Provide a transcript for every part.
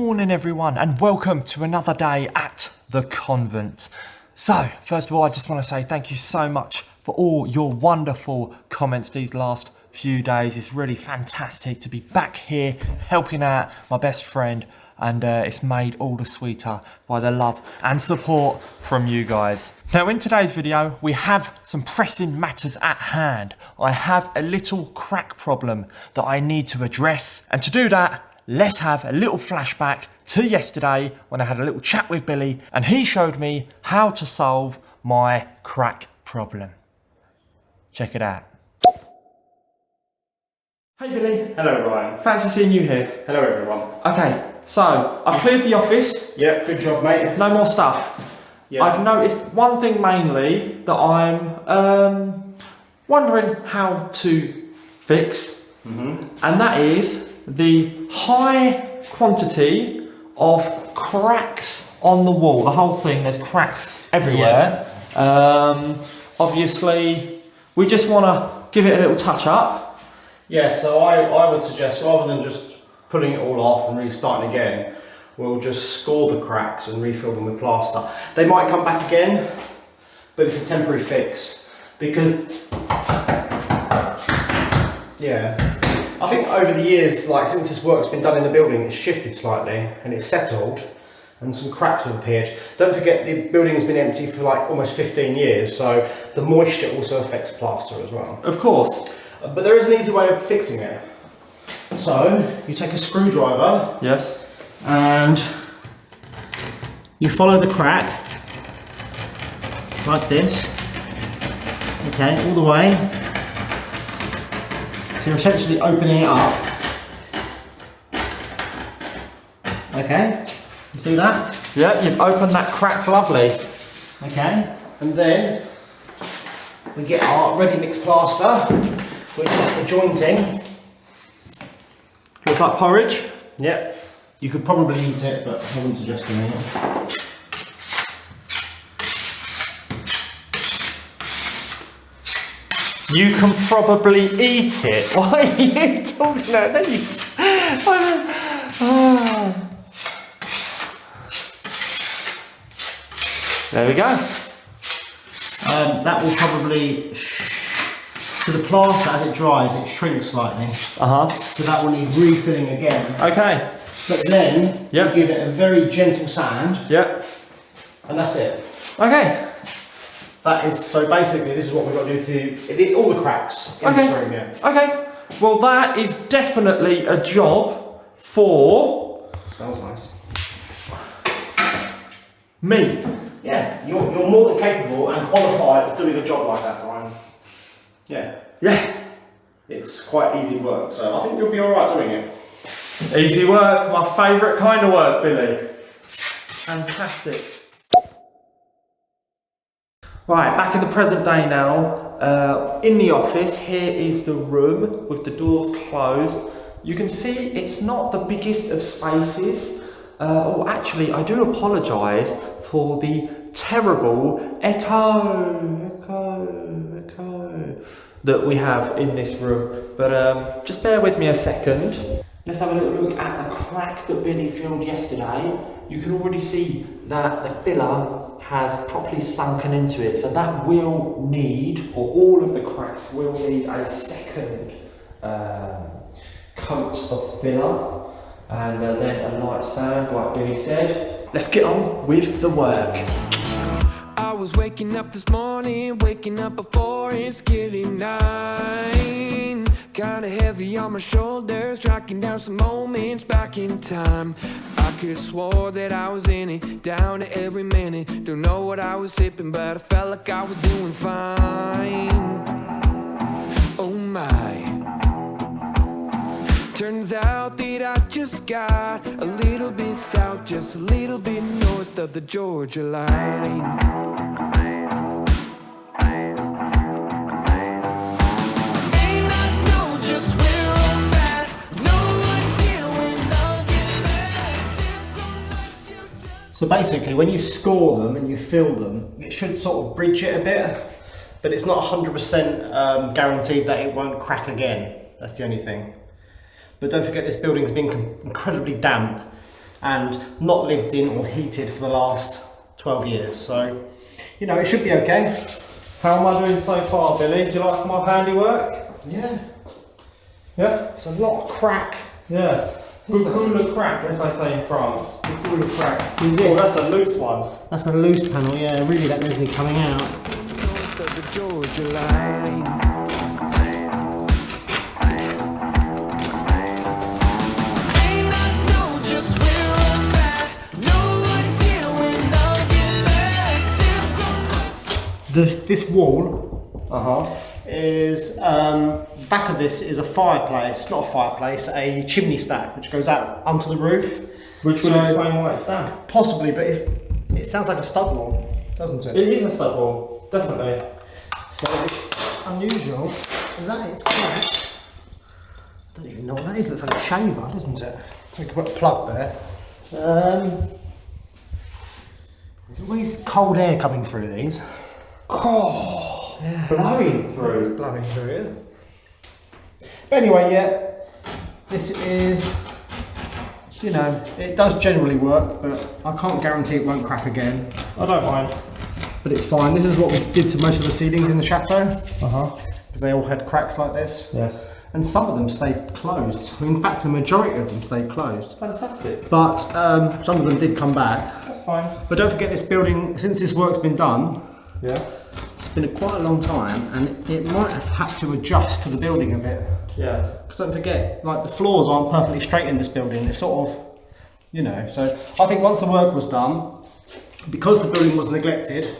morning everyone and welcome to another day at the convent. So first of all I just want to say thank you so much for all your wonderful comments these last few days. It's really fantastic to be back here helping out my best friend, and it's made all the sweeter by the love and support from you guys. Now in today's video we have some pressing matters at hand. I have a little crack problem that I need to address, and to do that let's have a little flashback to yesterday when I had a little chat with Billy and he showed me how to solve my crack problem. Check it out. Hey Billy. Hello Ryan. Fancy seeing you here. Hello everyone. Okay, so I've cleared the office. Yeah, good job mate. No more stuff. Yeah. I've noticed one thing mainly that I'm wondering how to fix, and that is the high quantity of cracks on the wall. The whole thing, there's cracks everywhere. Yeah. Obviously, we just want to give it a little touch up. Yeah, so I would suggest rather than just putting it all off and restarting again, we'll just score the cracks and refill them with plaster. They might come back again, but it's a temporary fix because, yeah, I think over the years, like since this work's been done in the building, it's shifted slightly and it's settled and some cracks have appeared. Don't forget the building's been empty for like almost 15 years, so the moisture also affects plaster as well. Of course. But there is an easy way of fixing it. So, you take a screwdriver. Yes. And you follow the crack like this. Okay, all the way. So you're essentially opening it up. Okay, you see that? Yeah, you've opened that crack lovely. Okay, and then we get our ready mix plaster, which is for jointing. Looks like porridge. Yep. You could probably eat it, but I wouldn't suggest doing it. You can probably eat it. Why are you talking about that? There we go. That will probably, to the plaster as it dries, it shrinks slightly. So that will need refilling again. Okay. But then, you give it a very gentle sand. Yep. And that's it. Okay. That is, so basically this is what we've got to do to all the cracks in the room, yeah. Okay. Well that is definitely a job for... Smells nice. Me. Yeah, you're more than capable and qualified of doing a job like that, Ryan. Yeah. Yeah. It's quite easy work, so I think you'll be alright doing it. Easy work, my favourite kind of work, Billy. Fantastic. Right, back in the present day now, in the office, here is the room with the doors closed. You can see it's not the biggest of spaces. Actually, I do apologise for the terrible echo that we have in this room. But just bear with me a second. Let's have a little look at the crack that Billy filled yesterday. You can already see that the filler has properly sunken into it, so that will need, or all of the cracks will need a second coat of filler, and then a light sand like Billy said. Let's get on with the work. I was waking up this morning, waking up before it's getting 9. Kinda heavy on my shoulders, tracking down some moments back in time. I could've swore that I was in it, down to every minute. Don't know what I was sipping, but I felt like I was doing fine. Oh my. Turns out that I just got a little bit south, just a little bit north of the Georgia line. So basically, when you score them and you fill them, it should sort of bridge it a bit, but it's not 100% guaranteed that it won't crack again. That's the only thing. But don't forget, this building's been incredibly damp and not lived in or heated for the last 12 years. So, you know, it should be okay. How am I doing so far, Billy? Do you like my handiwork? Yeah. Yeah? It's a lot of crack. Yeah. Beaucoup le crack, as they say in France. Beaucoup le crack. See this? Oh, that's a loose one. That's a loose panel, yeah. Really, that needs to be coming out. North of the Georgia line. May not know just where I'm at. No idea when I'll get back. There's so much. This wall Uh-huh. is, back of this is a fireplace, not a fireplace, a chimney stack which goes out onto the roof. Which will explain why it's damp. Possibly, but if it sounds like a stud wall, doesn't it? It is a stud wall, definitely. So it's unusual. And that is cracked. I don't even know what that is. Looks like a shaver, doesn't it? We could put a plug there. There's always cold air coming through these. Oh, Yeah. blowing It's through. blowing through it. But anyway, yeah, this is, you know, it does generally work, but I can't guarantee it won't crack again. I don't mind. But it's fine. This is what we did to most of the ceilings in the chateau, Uh-huh. because they all had cracks like this. Yes. And some of them stayed closed. In fact, the majority of them stayed closed. Fantastic. But some of them did come back. That's fine. But don't forget, this building, since this work's been done, Yeah. it's been quite a long time, and it might have had to adjust to the building a bit. Yeah. Because don't forget, like the floors aren't perfectly straight in this building. It's sort of, you know. So I think once the work was done, because the building was neglected,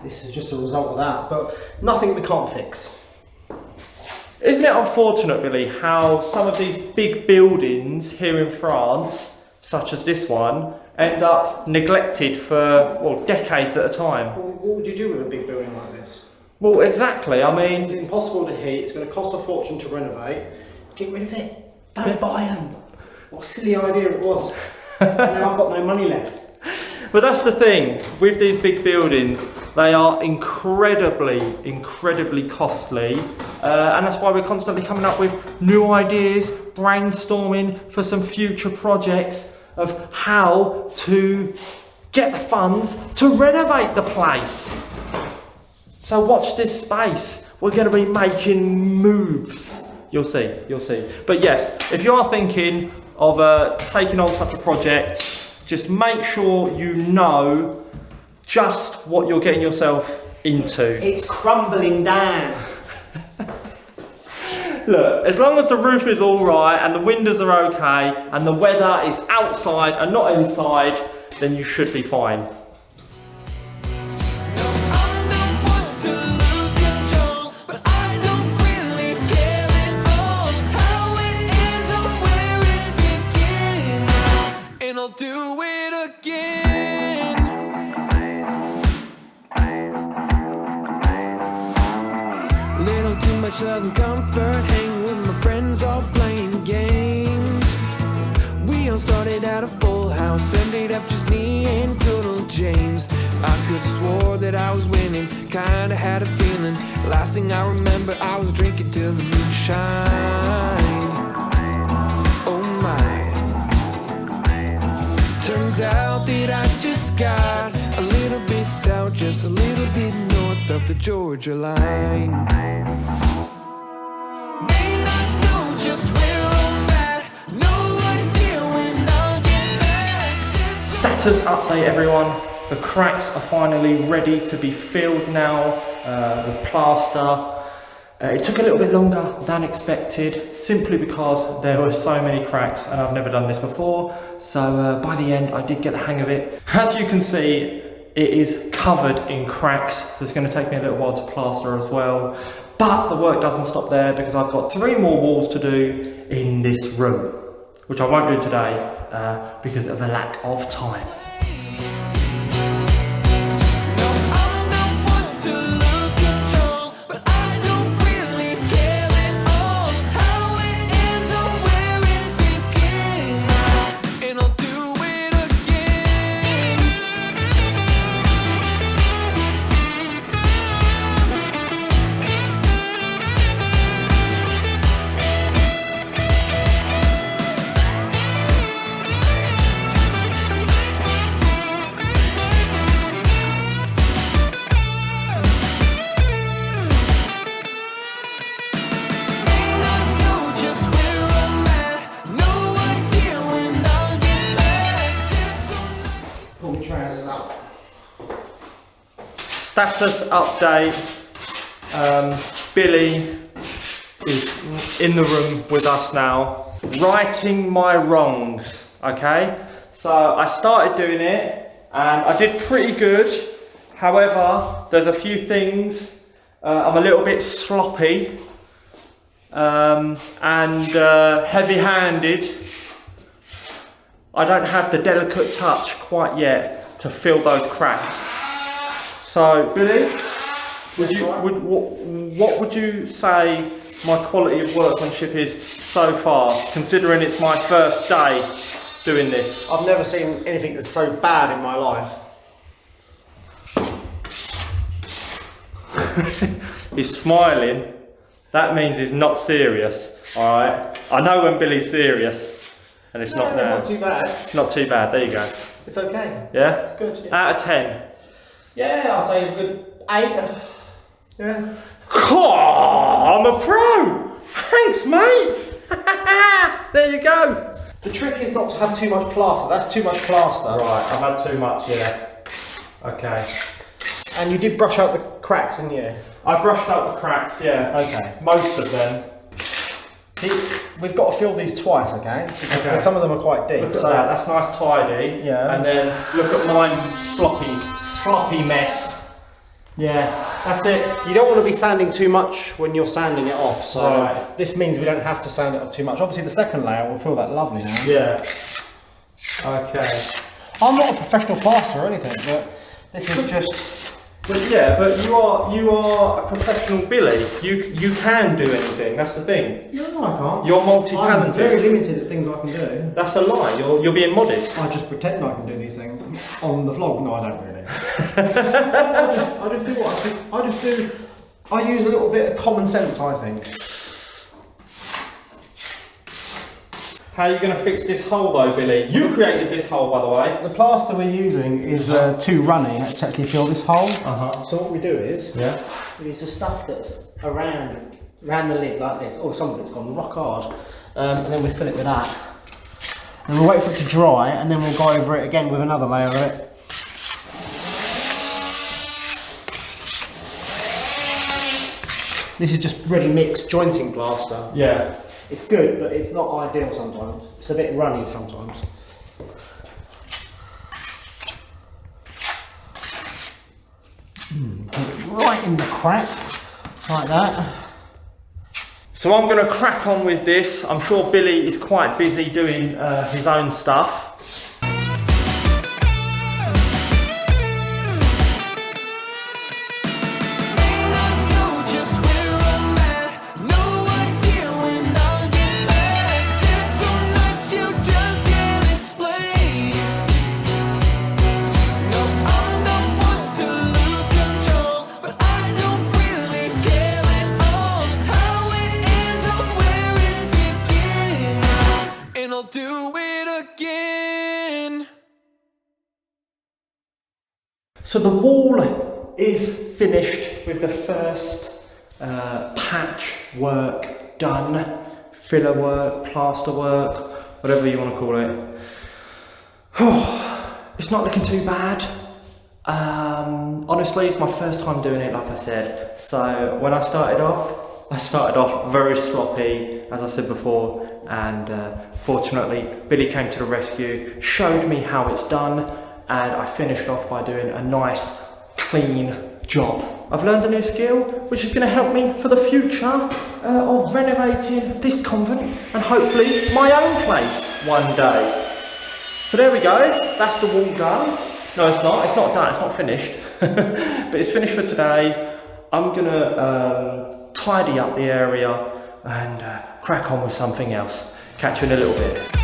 this is just a result of that. But nothing we can't fix. Isn't it unfortunate, Billy, how some of these big buildings here in France, such as this one, end up neglected for, well, decades at a time? What would you do with a big building like this? Well, exactly. I mean, It's impossible to heat. It's going to cost a fortune to renovate. Get rid of it. Don't buy them. What a silly idea it was. Now I've got no money left. but that's the thing with these big buildings. They are incredibly costly, and that's why we're constantly coming up with new ideas, brainstorming for some future projects of how to get the funds to renovate the place. So watch this space. We're going to be making moves. You'll see, you'll see. But yes, if you are thinking of taking on such a project, just make sure you know just what you're getting yourself into. It's crumbling down. Look, as long as the roof is all right and the windows are okay and the weather is outside and not inside, then you should be fine. I'll do it again. Little too much love and comfort, hanging with my friends, all playing games. We all started out a full house, ended up just me and good old James. I could swore that I was winning, kinda had a feeling. Last thing I remember, I was drinking till the moonshine. Oh my. Turns out that I just got a little bit south, just a little bit north of the Georgia line. May not know just where I'm at, no idea when I'll get back. Status update, everyone. The cracks are finally ready to be filled now with plaster. It took a little bit longer than expected, simply because there were so many cracks and I've never done this before. So by the end, I did get the hang of it. As you can see, it is covered in cracks, so it's going to take me a little while to plaster as well. But the work doesn't stop there, because I've got 3 more walls to do in this room, which I won't do today because of a lack of time. status update. Billy is in the room with us now, righting my wrongs, okay? So I started doing it and I did pretty good. However, there's a few things, I'm a little bit sloppy and heavy-handed. I don't have the delicate touch quite yet to fill those cracks. So, Billy, what would you say my quality of workmanship is so far, considering it's my first day doing this? I've never seen anything that's so bad in my life. He's smiling. That means he's not serious, alright? I know when Billy's serious, and it's not now. It's not too bad. Not too bad, there you go. It's okay. Yeah? It's good. Yeah. Out of 10. Yeah, I'll say a good 8. Yeah. Oh, I'm a pro! Thanks, mate! There you go. The trick is not to have too much plaster. That's too much plaster. Right, I've had too much, yeah. Okay. And you did brush out the cracks, didn't you? I brushed out the cracks, yeah. Okay. Most of them. We've got to fill these twice, okay? Because some of them are quite deep. Look at that, that's nice tidy. Yeah. And then look at mine, sloppy mess. Yeah, that's it. You don't want to be sanding too much when you're sanding it off, so Right. this means we don't have to sand it off too much. Obviously the second layer will feel that lovely now. Yeah. Okay. I'm not a professional plasterer or anything, but this is just... But yeah, but you are a professional Billy. You can do anything, that's the thing. No, I can't. You're multi-talented. I'm very limited at things I can do. That's a lie, you're being modest. I just pretend I can do these things on the vlog. No, I don't really. I just do what I think. I use a little bit of common sense, I think. How are you going to fix this hole though, Billy? You created this hole, by the way. The plaster we're using is too runny to actually fill this hole. Uh-huh. So what we do is, Yeah. we use the stuff that's around the lid like this. Oh, some of it's gone rock hard. And then we fill it with that. And we'll wait for it to dry, and then we'll go over it again with another layer of it. This is just ready mixed jointing plaster. Yeah. It's good, but it's not ideal sometimes. It's a bit runny sometimes. Put it right in the crack, like that. So I'm going to crack on with this. I'm sure Billy is quite busy doing his own stuff. So the wall is finished with the first patch work done, filler work, plaster work, whatever you want to call it. It's not looking too bad. Honestly, it's my first time doing it, like I said. So when I started off very sloppy, as I said before, and fortunately Billy came to the rescue, showed me how it's done, and I finished off by doing a nice, clean job. I've learned a new skill, which is going to help me for the future of renovating this convent and hopefully my own place one day. So there we go, that's the wall done. No, it's not done, it's not finished. But it's finished for today. I'm going to tidy up the area and crack on with something else. Catch you in a little bit.